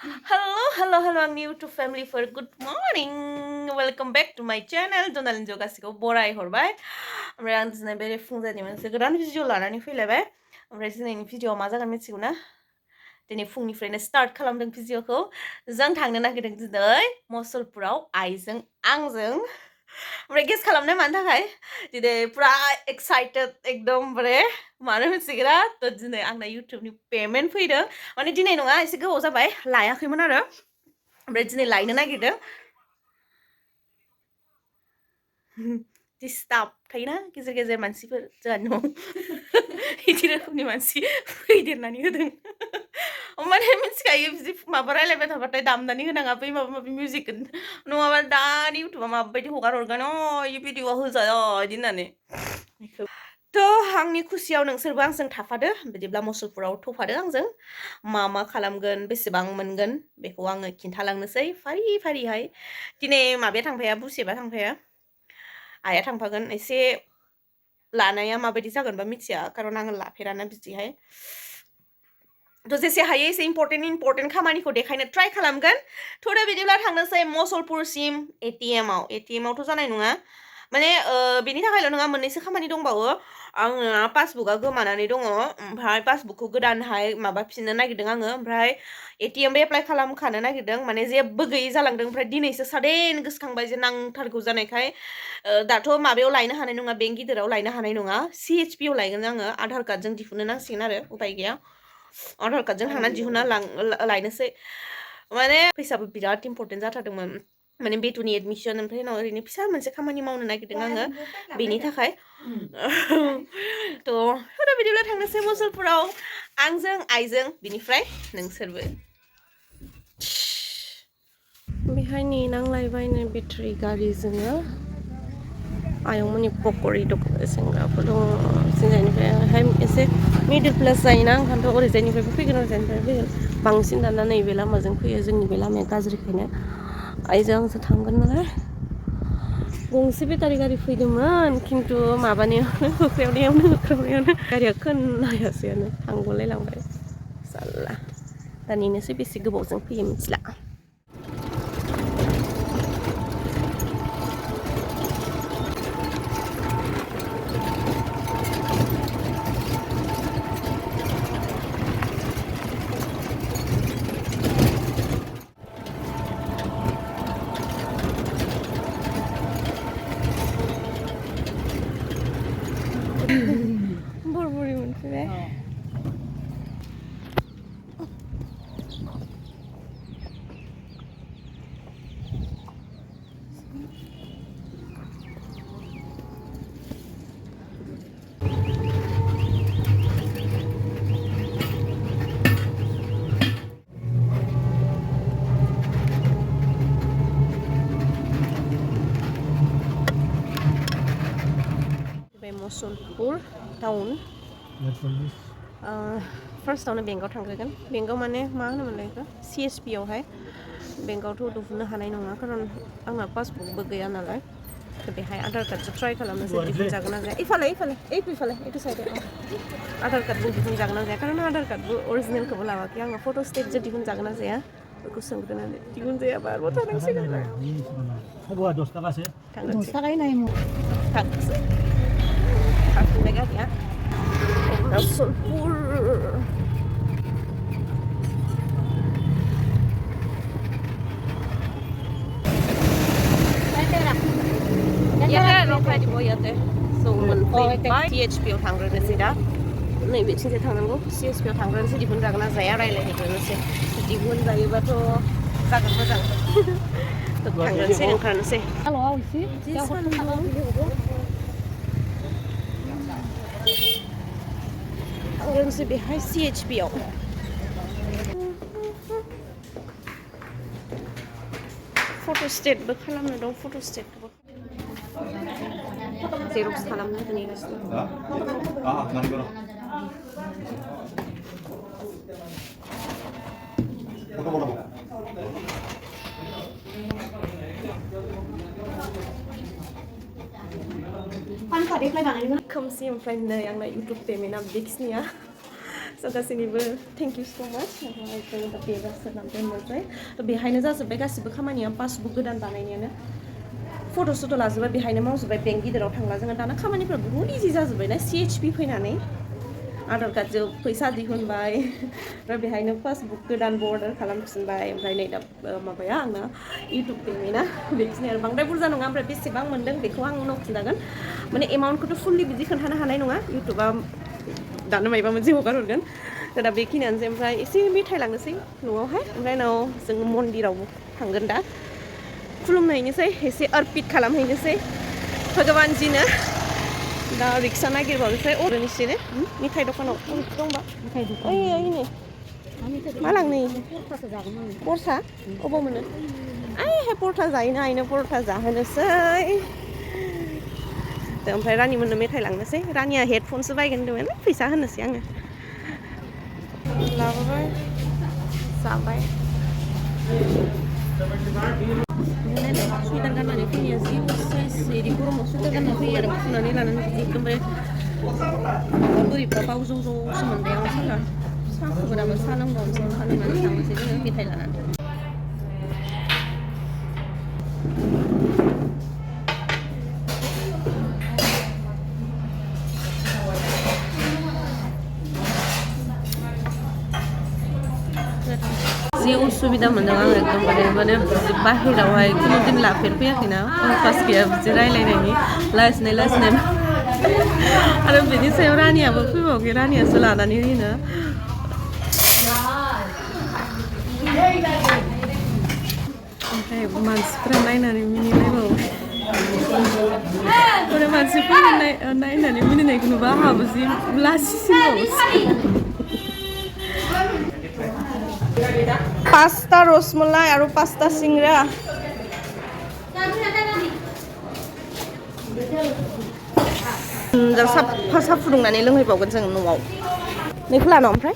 Hello, आंनि YouTube familyफोर good morning. Welcome back to my channel. Donalin गासिखौ बराय हरबाय। ओमफ्राय आं दिनै बे फुंजानि मोनसे गोदान भिडिअ लानानै फैलायबाय। ओमफ्राय दिनैनि भिडिअआ मा जागोन मिथिगौ ना? दिनै फुंनिफ्रायनो स्टार्ट खालामदों भिडिअखौ। जों थांनो नागिरदों दिनै मसलपुराव आइजों आंजों। ओमफ्राय गेस खालामनाय मानि थाखाय? दिनै पुरा एक्साइटेड एकदमबारे मानो मिथिगोना? थ' दिनै आंना इउटुबनि पेमेन्ट फैदों। माने दिनै नङा एसे गोबाव जाबाय लायाखैमोन आरो ओमफ्राय दिनै लायनो नागिरदों डिस्टार्ब थायोना गेजेर गेजेर मानसिफोर जोंहानि न'आव बिदि रोखोमनि मानसि फैदेरनानै होदों माने मिथिखायो बिदि माबा रायलायबाय थाबाथाय दामनानै होनाङा बै माबा माबि मिउजिक नङाबा दानि इउटुबा माबायदि हगार हरगोन इ भिडिअआ होजाया बिदि होननानै थ' आंनि खुसियाव नोंसोरबो आंजों थाफादो बिदिब्ला मसलपुराव थफादो आंजों मा खालामगोन बेसेबां मोनगोन बेखौ आङो खिन्थालांनोसै फारि फारिहाय दिनै माबाया थांफाया बुसेबा थांफाया आइया थांफागोन एसे लानाया माबायदि जागोनबा मिथिया खारन आङो लाफेराना बिदिहाय थ' जेसे हायो एसे इम्परटेन्ट खामानिखौ देखायनो ट्राइ खालामगोन थ' दा बिदिब्ला थांनोसै मसलपुरसिम एटिएमआवथ' जानाय नङा माने बेनि थाखायल' नङा मोननैसो खामानि दंबावो आंना पासबुकआ गोमानानै दङ ओमफ्राय पासबुकखौ गोदानहाय माबाफिननो नागिरदों आङो ओमफ्राय एटिएमबो एप्लाइ खालामखानो नागिरदों माने जेबो गैयै जालांदों ओमफ्राय दिनैसो सादेन गोसोखांबाय जे नांथारगौ जानायखाय दाथ' माबायाव लायनो हानाय नङा बेंक गिदिराव लायनो हानाय नङा CHP आव लायगोन आङो आधार कार्डजों दिहुननो नांसिगोन आरो उपाय गैया आधार कार्डजों थांना दिहुनना लायनोसै माने फैसाबो बिराद इम्परटेन्ट जाथारदोंमोन माने बेथुनि एडमिसन ओमफ्राय उनाव ओरैनो फिसा मोनसे खामानि मावनो नागिरदों आङो बेनि थाखाय थ' बिदिब्ला थांनोसै मसलपुराव आंजों आइजों बिनिफ्राय नोंसोरबो बेहाय नेनांलायबायनो बेटारि गारिजोंनो आयंमोननि पकरि दखान सेंग्राफोर दङ जोंनिफ्राय एसे मिडिल क्लास जायोना ओंखायनोथ' ओरैजायनिफ्रायबो फैगोन ओरैजायनिफ्रायबो फैगोन बांसिन दाना नैबे लामाजों फैयो जोंनि बे लामाया गाज्रिखायनो आइजों आंसो थांगोन नालाय गंसे बेटारि गारि फैदोंमोन खिन्थु माबानायावनो होख्रावनायावनो गारिया खोनायासैयानो थांगलाय लांबाय जारला दा नेनोसै बेसे गोबावजों फैयो मिथिला बुरबुरि मोनफैबाय मसलपुर टाउन फार्स्टआवनो बेंकआव थांग्रोगोन बेंकआव माने मा होनोमोनलाय बेखौ CHP आवहाय बेंकआवथ' दिहुननो हानाय नङा खारन आंना पासबुकबो गैया नालाय बेहाय आधार कार्डजों ट्राइ खालामनोसै दिहुनजागोन ना जाया इफाले एटु साइडआव आधार कार्डजों दिहुनजागोन ना जाया खारन आधार कार्डबो अरिजिनेलखौबो लावाखै आङो फट' स्टेटजों दिहुनजागोन ना जाया बेखौ सोंग्रोनानै दिहुनजायाबा आरोबाव थांनांसिगोन थांनोसै थांफिनबाय गारिया मसलपुर CHP आव थांग्रोनोसै दा नैबेथिंजाय थांनांगौ CHP आव थांग्रोनोसै दिहुनजागोन ना जाया रायज्लायहैग्रोनोसै दिहुनजायोबाथ' जागोन मोजां थांग्रोनोसै ओंखारनोसै थांग्रोनोसै बेहाय CHP आव फट' स्टेटबो खालामनो दं फट' स्टेटबो जेरक्स खालामनो नेगासिनो खोमसि ओमफ्राय नै आंना इउटुब पेमेन्टआ बेखिनिया स' गासैनिबो थेंक इउ स' माच ओमफ्राय जों दा बेगा सोनानै दोननोसै बेहायनो जाजोब्बाय गासिबो खामानिया पासबुक गोदान बानायनायानो फट' सट' लाजोब्बाय बेहायनो मावजोब्बाय बेंक गिदिराव थांला जोङो दाना खामानिफ्रा बुहुत इजि जाजोब्बाय ना CHP फैनानै आधार कार्डजों फैसा दिहुनबाय ओमफ्राय बेहायनो पासबुक गोदान अर्डार खालामफिनबाय ओमफ्राय नै दा माबाया आंना इउटुब पेमेन्टआ बेखिनि आरो बांद्राय बुरजा नङा ओमफ्राय बेसेबां मोन्दों बेखौ आं उनाव खिन्थागोन माने एमाउन्टखौथ' फुललि बिदि खोन्थानो हानाय नङा इउटुबा दानो मायबा मोनसे हगार हरगोन दा बेखिनियानोसै ओमफ्राय एसे मेथाइ लांनोसै न'आवहाय ओमफ्राय उनाव जों मन्दिराव थांगोन दा खुलुमहैनोसै एसे अर्पित खालामहैनोसै भगबानजिनो दा रिक्सा नागिरबावनोसै अरनिसैनो मेथाइ दखानाव दंबा ओइ ओइनै मा लांनो परथा अबाव मोनो आइहाय परथा जायोना आइनो परथा जाहोनोसै ओमफ्राय रानि मोननो मेथाइ लांनोसै रानिया हेडफनसो बायगोन होनदोंमोन फैसा होनोसै आङो लाबोबाय जाबाय सुइटार गाननानै फैनाया जि साइज बिदि गरमाव सुइटार गानना फैयो आरो फुनानै लानानै बिदि एकदमबारे बोरैबा बावजों ज'सो मोनबाय आं साला साहाखौबो दाबो साहा लोंबावनोसै साहा लोंनानै थांनोसै जोङो मेथाइ लानानै जि उसुबिदा मोनदों आङो एकदमबारे माने बाहेरावहाय खुनु दिन लाफेरफैयाखैना अभ्यास गैया बिदि रायलायनायनि लाजिनाय आरो बिनि सायाव रानियाबो फैबावगै रानियासो लानानै होयोना ओमफ्राय मानसिफ्रा नायनानै मिनिलायबावो माने मानसिफोरा नायनानै मिनिनायखौ नुबा आंहाबो जि लाजिसिनबावोसो पास्ता रसमलाई आरो पास्ता सिंग्रा साफा सा फुदुंनानै लोंहैबावगोन जों न'आव नैखौ लानो ओमफ्राय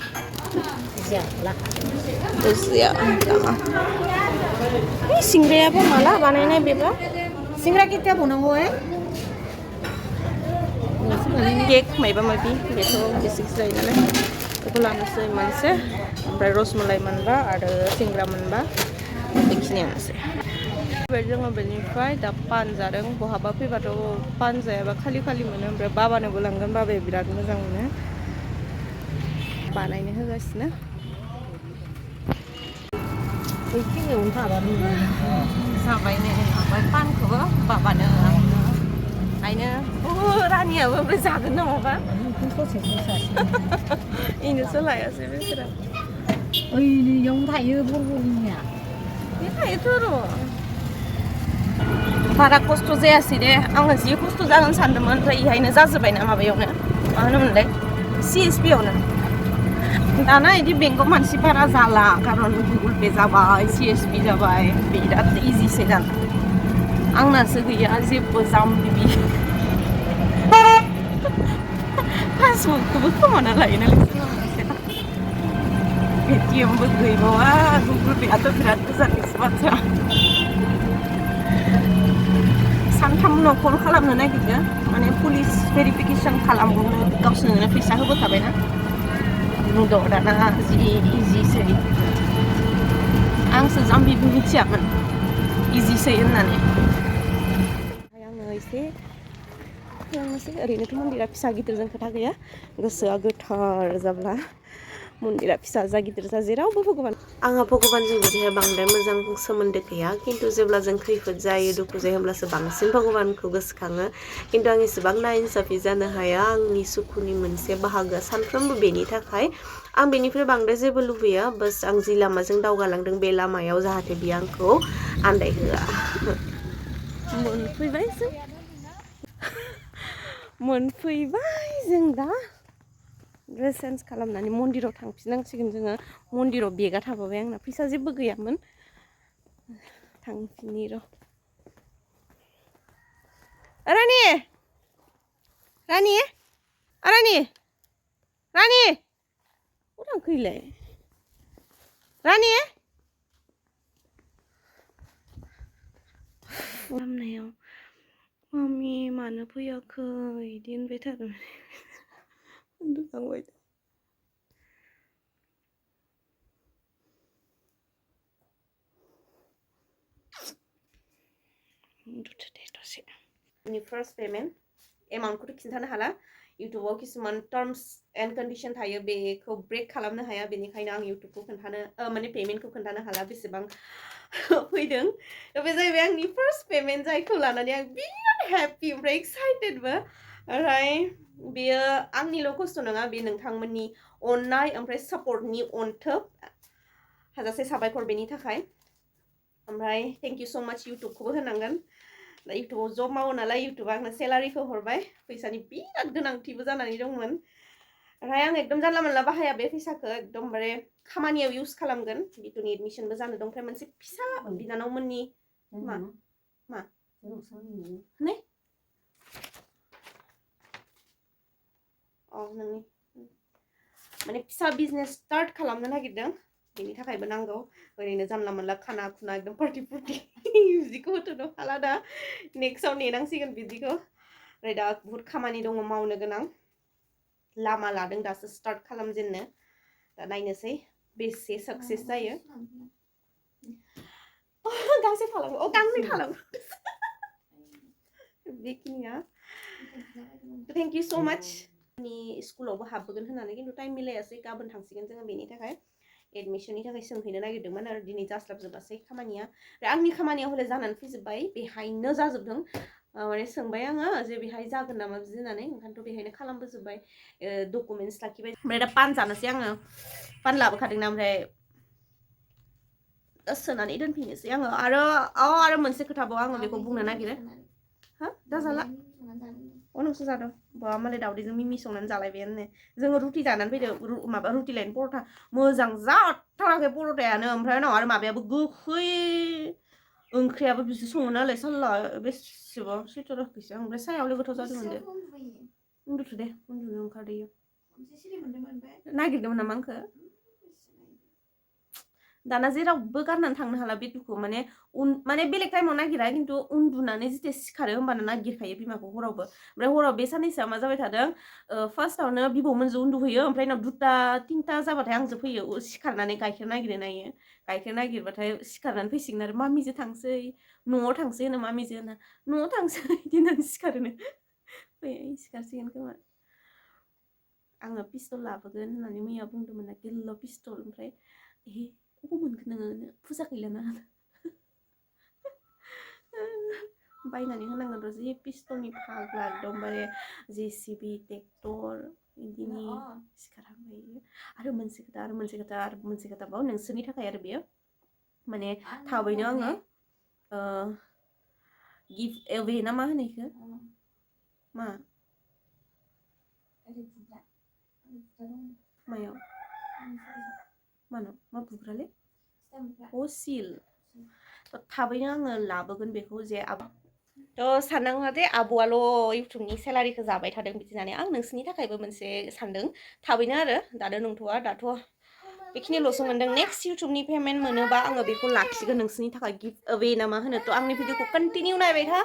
सिंग्रायाबो माला बानायनाय बेबा सिंग्रा केতিয়া बनांगौ केक मायबा माबि बेथ' बेसिक्स जायो नालाय बेखौ लानोसै मोनसे ओमफ्राय रसमलाई मोनबा आरो सिंग्रा मोनबा बेखिनियानोसै जोङो बेनिफ्राय दा पान जादों बहाबा फैबाथ' पान जायाबा खालि मोनो ओमफ्राय बाबानोबो लांगोन बाबाया बिराद मोजां मोनो बानायनो होगासिनो जाबाय नै ओमफ्राय पानखौबो बाबानो आइनो रानियाबो ओमफ्राय जागोन नामाबा इनोसो लायासै बेसोरा ओइयावनो थायो बरबरिनिया बे थायोथ' र' बारा खस्थ' जायासै दे आङो जि खस्थ' जागोन सानदोंमोन ओमफ्राय इहायनो जाजोब्बायना माबायावनो मा होनोमोनलाय CSP आवनो दाना बिदि बेंकआव मानसि बारा जाला खारन गुगोल पे जाबाय CSP जाबाय बिराद इजिसै दाना आंनासो गैया जेबो जाम्बि पासबुकखौबो खोमाना लायो नालाय ATMबो गैबावा गुगोल पेआथ' बिराद गोजाननिसो बाथ्रा सानथाम उनाव कल खालामनो नागिरदों माने पुलिस भेरिफिकेसन खालामनो गावसोरनो फैसा होबोखाबायना नुदों दाना जि इजिसै आंसो जाम्बिबो मिथियामोन इजिसै होननानै आङो एसे खालामनोसै ओरैनोथ' मन्दिरा फिसा गिदिरजों खोथा गैया गोसोआ गोथार जाब्ला मन्दिरा फिसा जा गिदिर जा जेरावबो भगबान आंहा भगबानजों बिदिहाय बांद्राय मोजां सोमोन्दो गैया खिन्थु जेब्ला जों खैफोद जायो दुखु जायो होमब्लासो बांसिन भगबानखौ गोसोखाङो खिन्थु आं एसेबां नाइनसाफि जानो हाया आंनि सुखुनि मोनसे बाहागोआ सानफ्रोमबो बेनि थाखाय आं बेनिफ्राय बांद्राय जेबो लुबैया बास आं जि लामाजों दावगालांदों बे लामायाव जाहाथे बियो आंखौ आन्दायहोआ मोनफैबाय जों दा ड्रेस चेन्ज खालामनानै मन्दिराव थांफिननांसिगोन जोङो मन्दिराव बेगा थाबोबाय आंना फैसा जेबो गैयामोन थांफिनि र' रानि रानि रानि रानि थांखैलाय रानि खालामनायाव मामि मानो फैयाखै बिदि होनबाय थादों उन्दुलांबाय नि फार्स्ट पेमेन्ट एमाउन्टखौथ' खिन्थानो हाला इउटुबाव किसुमान टार्म्स एन्ड कन्डिशन थायो बेखौ ब्रेक खालामनो हाया बेनिखायनो आं इउटुबखौ खोन्थानो माने पेमेन्टखौ खोन्थानो हाला बेसेबां फैदों बे जाहैबाय आंनि फार्स्ट पेमेन्ट जायखौ लानानै आं बिराद हेपि ओमफ्राय एक्साइटेडबो ओमफ्राय बेयो आंनिल' खस्थ' नङा बे नोंथांमोननि अननाय ओमफ्राय सापर्टनि अनथोब हाजासे साबायखर बेनि थाखाय ओमफ्राय थेंक इउ सो माच इउटुबखौबो होनांगोन दा इउटुबाव जब मावो नालाय इउटुबा आंनो सेलारिखौ हरबाय फैसानि बिराद गोनांथिबो जानानै दंमोन ओमफ्राय आं एकदम जानला मोनला बाहाया बे फैसाखौ एकदमबारे खामानियाव इउज खालामगोन बिटुनि एडमिसनबो जानो दं ओमफ्राय मोनसे फिसा बिनानावमोननि मा मा ने नोंनि माने फिसा बिजनेस स्टार्ट खालामनो नागिरदों बेनि थाखायबो नांगौ ओरैनो जानला मोनला खाना खुना एकदम पार्टि बिदिखौ होथ'नो हाला दा नेक्स्टआव नेनांसिगोन बिदिखौ ओमफ्राय दा बुहुत खामानि दङ मावनो गोनां लामा लादों दासो स्टार्ट खालामजेननो दा नायनोसै बेसे साक्सेस जायो गांसे थालांगौ गांनै थालांगौ बेखिनिया थेंक इउ सो माच नि स्कुलावबो हाबबोगोन होननानै खिन्थु टाइम मिलायासै गाबोन थांसिगोन जोङो बेनि थाखाय एडमिसननि थाखाय सोंहैनो नागिरदोंमोन आरो दिनै जास्लाबजोबासै खामानिया आंनि खामानिया हले जानानै फैजोब्बाय बेहायनो जाजोबदों माने सोंबाय आङो जे बेहाय जागोन नामा बिदि होननानै ओंखायनोथ' बेहायनो खालामबोजोब्बाय डकुमेन्टस लाखिबाय ओमफ्राय दा पान जानोसै आङो पान लाबोखादोंना ओमफ्राय सोनानै दोनफिननोसै आङो आरो मोनसे खोथाबाव आङो बेखौ बुंनो नागिरो हा दा जाला नोंसो जादों बा मालाय दावदैजों मिमि संनानै जालायबायानो जोङो रुटि जानानै फैदो माबा रुटि लायनो पर'था मोजां जाथाराखै पर'थायानो ओमफ्राय उनाव आरो माबायाबो गोखै ओंख्रियाबो बिदि सङो नालाय साल्ला बेसेबा सैथाराखैसो आं ओमफ्राय सायावलाय गोथाव जादोंमोन दे उन्दुथो दे उन्दुनो ओंखारदोयो नागिरदोंमोन नामा आंखो दाना जेरावबो गारनानै थांनो हाला बे दुखु माने बेलेग टाइमाव नागिरा खिन्थु उन्दुनानै जेते सिखारो होमबानो नागिरखायो बिमाखौ हरावबो ओमफ्राय हराव बे साननैसोआ मा जाबाय थादों फार्स्टआवनो बिबौमोनजों उन्दुहोयो ओमफ्राय उनाव 2ता 3ता जाबाथाय आंजों फैयो सिखारनानै गाइखेर नागिरनो नायो गाइखेर नागिरबाथाय सिखारनानै फैसिगोन आरो मामिजों थांसै न'आव थांसै होनो मामिजों होना न'आव थांसै बिदि होननानै सिखारोनो सिखारसिगोन खोमा आङो पिस्तल लाबोगोन होननानै मैया बुंदोंमोन ना गिल्ल' पिस्तल ओमफ्राय अबाव मोनगोन नोङो फुजा गैलाना बायनानै होनांगोन र' जि पिस्तलनि फाग्ला एकदमबारे JCB ट्रेक्टर बिदिनि सिखारहांबाय आरो मोनसे खोथाबाव नोंसोरनि थाखाय आरो बेयो माने थाबैनो आङो गिफ्ट एवे ना मा होनो इखो मा मायाव मानो मा बुग्रालै सिल थाबैनो आङो लाबोगोन बेखौ जे थ' साननाङा दे आब'आल' इउटुबनि सेलारिखौ जाबाय थादों बिदि होननानै आं नोंसोरनि थाखायबो मोनसे सानदों थाबैनो आरो दानो नंथ'आ दाथ' बेखिनिल'सो मोनदों नेक्स्ट इउटुबनि पेमेन्ट मोनोबा आङो बेखौ लाखिगोन नोंसोरनि थाखाय गिफ्ट अवे ना मा होनो थ' आंनि भिडिअखौ कन्टिनिउ नायबाय था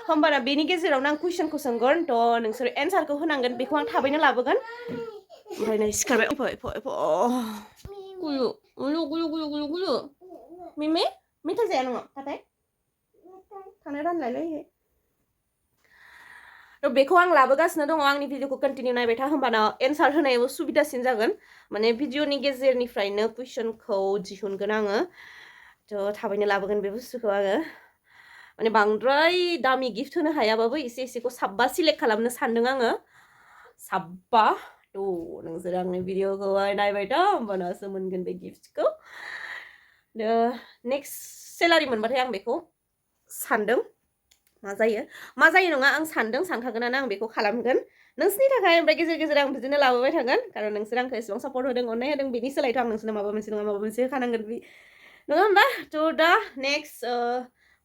होमबाना बेनि गेजेरावनो आं कुइसनखौ सोंगोन थ' नोंसोर एन्सारखौ होनांगोन बेखौ आं थाबैनो लाबोगोन ओमफ्राय नै सिखारबाय गुलु मिमि मेथाइ जाया नङा थाथाय थानो रानलायलै बेखौ आं लाबोगासिनो दङ आंनि भिडिअखौ कन्टिनिउ नायबाय था होमबाना एन्सार होनायाव सुबिदासिन जागोन माने भिडिअनि गेजेरनिफ्रायनो कुइसनखौ दिहुनगोन आङो थ' थाबैनो लाबोगोन बे बुस्थुखौ आङो माने बांद्राय दामि गिफ्ट होनो हायाबाबो एसेखौ साबा सिलेक्ट खालामनो सानदों आङो साबा थ' नोंसोर आंनि भिडिअखौहाय नायबाय था होमबानासो मोनगोन बे गिफ्टखौ नेक्स्ट सेलारि मोनबाथाय आं बेखौ सानदों मा जायो नङा आं सानखागोनानो आं बेखौ खालामगोन नोंसोरनि थाखाय ओमफ्राय गेजेर गेजेर आं बिदिनो लाबोबाय थागोन खारन नोंसोर आंखौ एसेबां सापर्ट होदों अननाय होदों बेनि सोलायथ' आं नोंसोरनो माबा मोनसे नङा माबा मोनसे होखानांगोन नङा होमबा थ' दा नेक्स्ट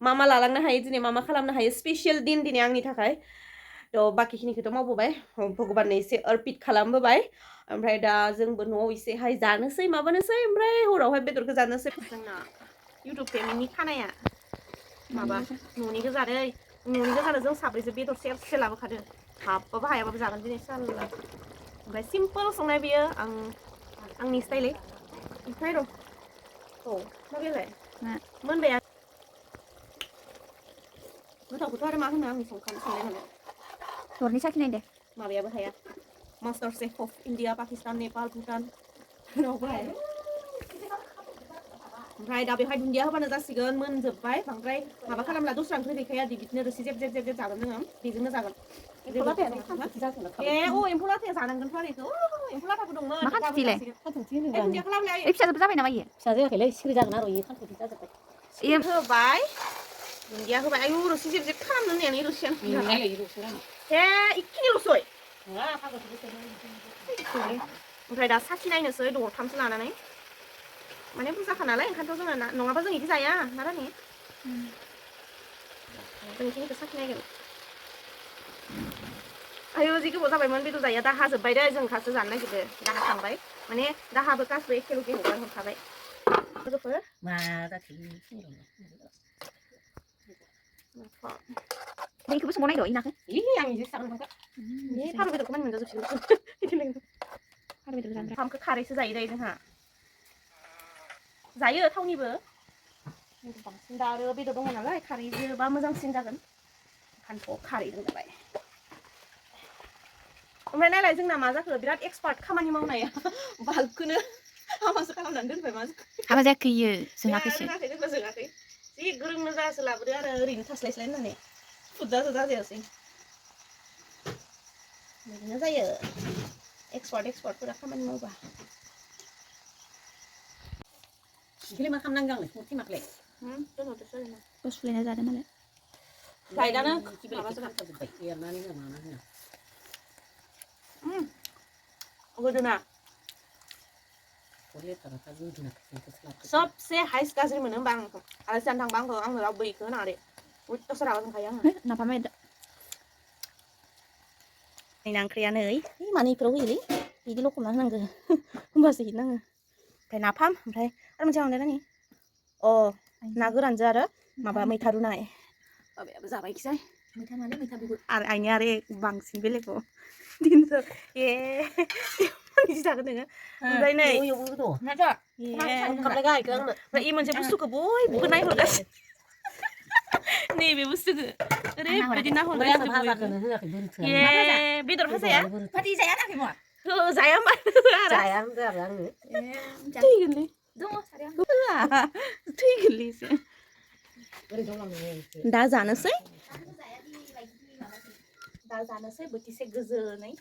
मा लालांनो हायो दिनै मा खालामनो हायो स्पेसियेल दिन दिनै आंनि थाखाय थ' बाखिखिनिखौथ' मावबोबाय भगबाननो एसे अर्पित खालामबोबाय ओमफ्राय दा जोंबो न'आव एसेहाय जानोसै माबानोसै ओमफ्राय हरावहाय बेदरखौ जानोसै जोंना इउटुब पेमेन्टनि खानाया माबा न'नि गोजादै न'नि गोजानो जों साब्रैसो बेदर सेरसे लाबोखादों हाबबाबो हायाबाबो जागोन दिनै साल्ला ओमफ्राय सिम्पोल संनाय बेयो आंनि स्टाइलै ओमफ्राय र' माबेलाय मोनबाय गोथावखौथ' आरो मा होनो आंनि संनाय नालाय हरनि साखिनाय दे माबायाबो हाया master chef of India Pakistan Nepal Bhutan रावबो हाया ओमफ्राय दा बेवहाय दुन्दिया होबानो जासिगोन मोनजोब्बाय बांद्राय माबा खालामला दस्रा ओंख्रि गैखाया बिदिनो रोसि जेब जेब जागोन जोङो बेजोंनो जागोन ए एम्फौ लाथाया जानांगोनथ' आरो बेखौ एम्फौ लाथाबो दंमोन मा खानथुथिलाय दुन्दियाखौ लाबोलाय ओइ फिसाजोबो जाबाय नामा इयो फिसा जायाखैलै सिरि जागोन आरो इयो खानथुथि जाजोब्बाय इयो होबाय दुन्दिया होबाय आयु रोसि जेब जेब खालामनो होननायानो रोसियानो हे इखिनिल'सै ओमफ्राय दा साखि नायनोसै दरथामसो लानानै माने बुरजाखा नालाय ओंखायनोथ' जोङो नङाबा जों इदि जाया ना रानि जों इखिनिखौ साखि नायगोन आयु जि गोबाव जाबायमोन बेदर जाया दाहा जोब्बाय दे जों खासो जानो नागिरदो दाहा थांबाय माने दाहाबो गासैबो एखेलगे हगार हरखाबाय लोगोफोर मा जाखो दैखौबो संबाव नायद' इनाखो आं इदि सागोन फारौ बेदरखौ मानि मोनजाजोबसिगोन फारौ बेदर जानो ओंखामखौ खारैसो जायो दे जोंहा जायो थावनिबो बांसिन दा आरो बेदर दङ नालाय खारैजोंबा मोजांसिन जागोन ओंखायनोथ' खारैजों जाबाय ओमफ्राय नायलाय जोंना मा जाखो बिराद एक्सपार्ट खामानि मावनाया बाल्बखौनो हामासो खालामनानै दोनबाय मा हाबा जायाखै इयो जोङाखैसो जोङाखै जि गोरोंनो जायासो लाबोदो आरो ओरैनो थास्लायस्लाय होननानै फुदजासो जाजायासै बिदिनो जायो एक्सपार्टफोरा खामानि मावबा इखौलाय मा खालामनांगौ आंलाय संख्रि माखलाय बसफुलैना जादों मालाय फ्लाइटआनो माबासो खालामजोब्बाय एरनानै होआ माना होआ गोदोना सबसे हाइस्ट गाज्रि मोनो होमबा आं आलासि जानो थांबा आंनो रावबो इखौ होनाङा दे अयथासार रागा जोंखायो आङो नाफाम एरदो जोंना ओंख्रिया नै मानो इफोराव होयोलै बिदि लखबना होनांगौ होमबासो हिट नाङो ओमफ्राय नाफाम ओमफ्राय आरो मोनसे मामोनलाय रानि ना गोरानजों आरो माबा मैथा रुनाय बाबायाबो जाबाय खिजाय मैथा माने मैथा बिगुर आरो आइनि आरो बांसिन बेलेगाव दिनजों बिदि जागोन नोङो ओमफ्राय नै ओमफ्राय इ मोनसे बुस्थुखौ बयबो नायहरगासिनो नैबे बुस्थुखौ ओरैबायदि नाहरगासिनो ए बेदर भाजाया फाथि जाया नाखै मा जाया मानो जाया होनदो आरो आङो थैगोनलै दङ सारिया होआ थैगोनलै एसे दा जानोसै बोथिसे गोजोनै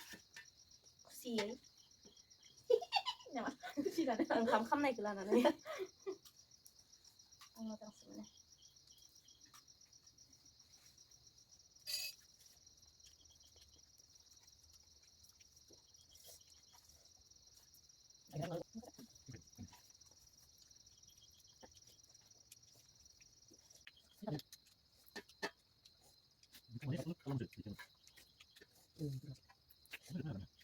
खुसियै खुसि जादों ओंखाम खामनायखौ लानानै आं मोजांसो मोनो Mwnkhw Arw Ma².